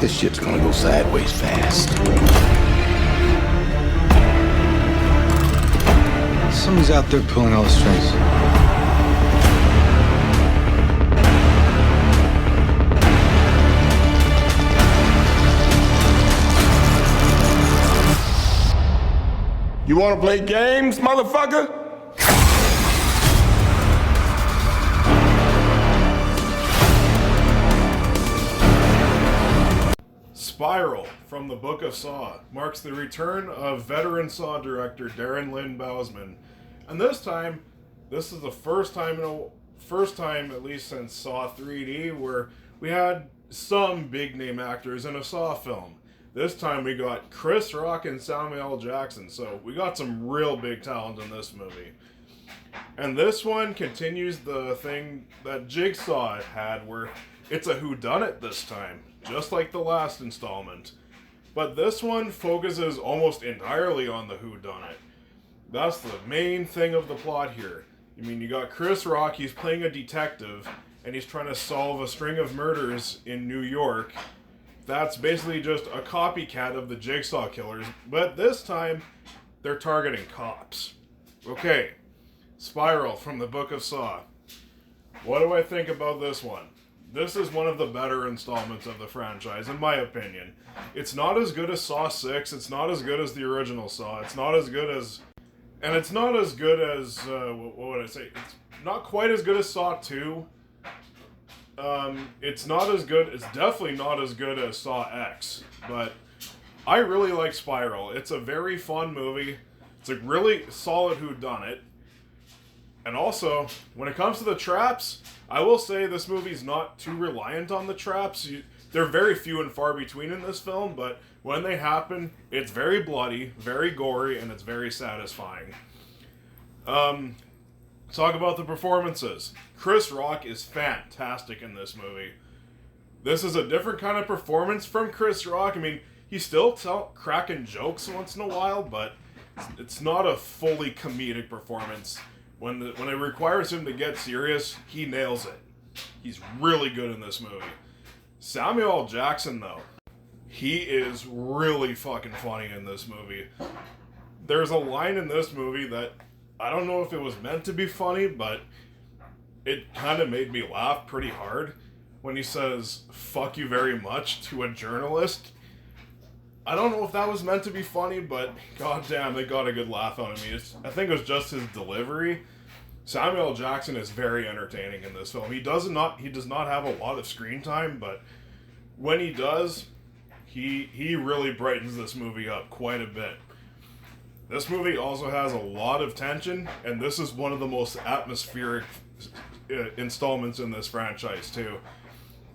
This ship's gonna go sideways fast. Someone's out there pulling all the strings. You wanna play games, motherfucker? Spiral from the Book of Saw marks the return of veteran Saw director Darren Lynn Bousman, and this is the first time at least since Saw 3D where we had some big name actors in a Saw film. This time we got Chris Rock and Samuel L. Jackson, so we got some real big talent in this movie. And this one continues the thing that Jigsaw had, where it's a whodunit this time, just like the last installment. But this one focuses almost entirely on the whodunit. That's the main thing of the plot here. I mean, you got Chris Rock, he's playing a detective, and he's trying to solve a string of murders in New York. That's basically just a copycat of the Jigsaw killers, but this time, they're targeting cops. Okay, Spiral from the Book of Saw. What do I think about this one? This is one of the better installments of the franchise, in my opinion. It's not as good as Saw 6, it's not as good as the original Saw, it's not as good as... And it's not as good as, what would I say? It's not quite as good as Saw 2. It's definitely not as good as Saw X, but I really like Spiral. It's a very fun movie. It's a really solid whodunit. And also, when it comes to the traps, I will say this movie's not too reliant on the traps. They're very few and far between in this film, but when they happen, it's very bloody, very gory, and it's very satisfying. Talk about the performances. Chris Rock is fantastic in this movie. This is a different kind of performance from Chris Rock. I mean, he's still cracking jokes once in a while, but it's not a fully comedic performance. When it requires him to get serious, he nails it. He's really good in this movie. Samuel L. Jackson, though, he is really fucking funny in this movie. There's a line in this movie that I don't know if it was meant to be funny, but it kind of made me laugh pretty hard when he says, "Fuck you very much" to a journalist. I don't know if that was meant to be funny, but goddamn, they got a good laugh out of me. I think it was just his delivery. Samuel L. Jackson is very entertaining in this film. He does not have a lot of screen time, but when he does, he really brightens this movie up quite a bit. This movie also has a lot of tension, and this is one of the most atmospheric installments in this franchise too.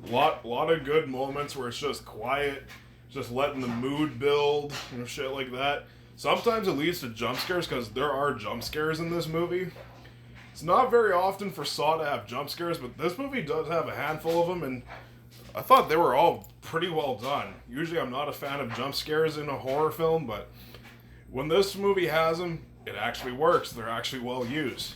Lot of good moments where it's just quiet, just letting the mood build, shit like that. Sometimes it leads to jump scares, because there are jump scares in this movie. It's not very often for Saw to have jump scares, but this movie does have a handful of them, and I thought they were all pretty well done. Usually I'm not a fan of jump scares in a horror film, but when this movie has them, it actually works. They're actually well used.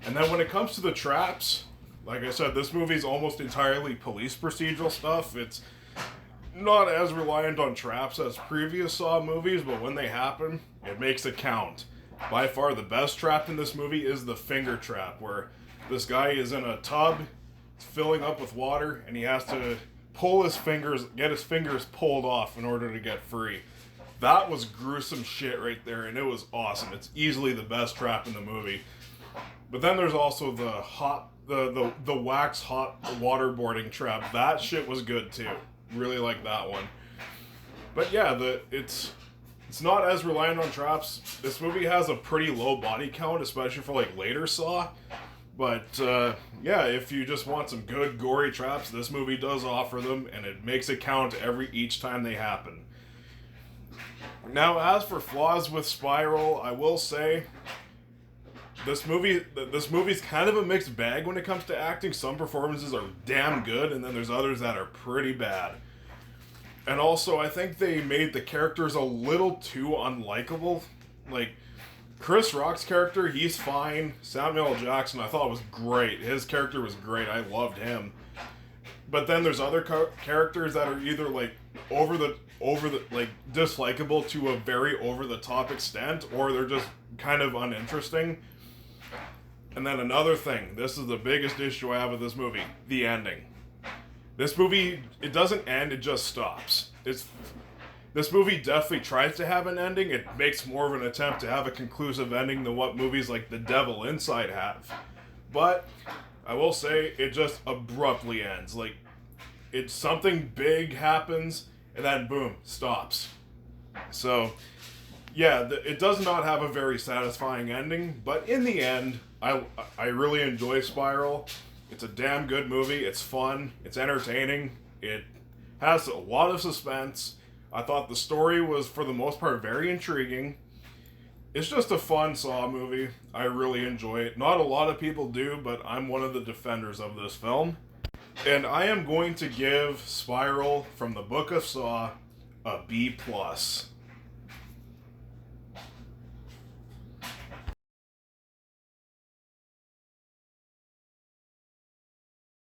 And then when it comes to the traps, like I said, this movie's almost entirely police procedural stuff. It's not as reliant on traps as previous Saw movies, but when they happen, it makes it count. By far the best trap in this movie is the finger trap, where this guy is in a tub, filling up with water, and he has to get his fingers pulled off in order to get free. That was gruesome shit right there, and it was awesome. It's easily the best trap in the movie. But then there's also the wax hot waterboarding trap. That shit was good too. Really like that one. But yeah, it's not as reliant on traps. This movie has a pretty low body count, especially for like later Saw. But yeah, if you just want some good gory traps, this movie does offer them, and it makes it count each time they happen. Now, as for flaws with Spiral, I will say this movie's kind of a mixed bag when it comes to acting. Some performances are damn good, and then there's others that are pretty bad. And also, I think they made the characters a little too unlikable. Like, Chris Rock's character, he's fine. Samuel L. Jackson, I thought was great. His character was great. I loved him. but then there's other characters that are either like over the like dislikable to a very over the top extent, or they're just kind of uninteresting. And then another thing, this is the biggest issue I have with this movie, the ending. This movie, it doesn't end, it just stops. This movie definitely tries to have an ending. It makes more of an attempt to have a conclusive ending than what movies like The Devil Inside have. But I will say, it just abruptly ends. Like, it's something big happens, and then boom, stops. So, yeah, it does not have a very satisfying ending, but in the end, I really enjoy Spiral. It's a damn good movie. It's fun. It's entertaining. It has a lot of suspense. I thought the story was, for the most part, very intriguing. It's just a fun Saw movie. I really enjoy it. Not a lot of people do, but I'm one of the defenders of this film. And I am going to give Spiral from the Book of Saw a B+.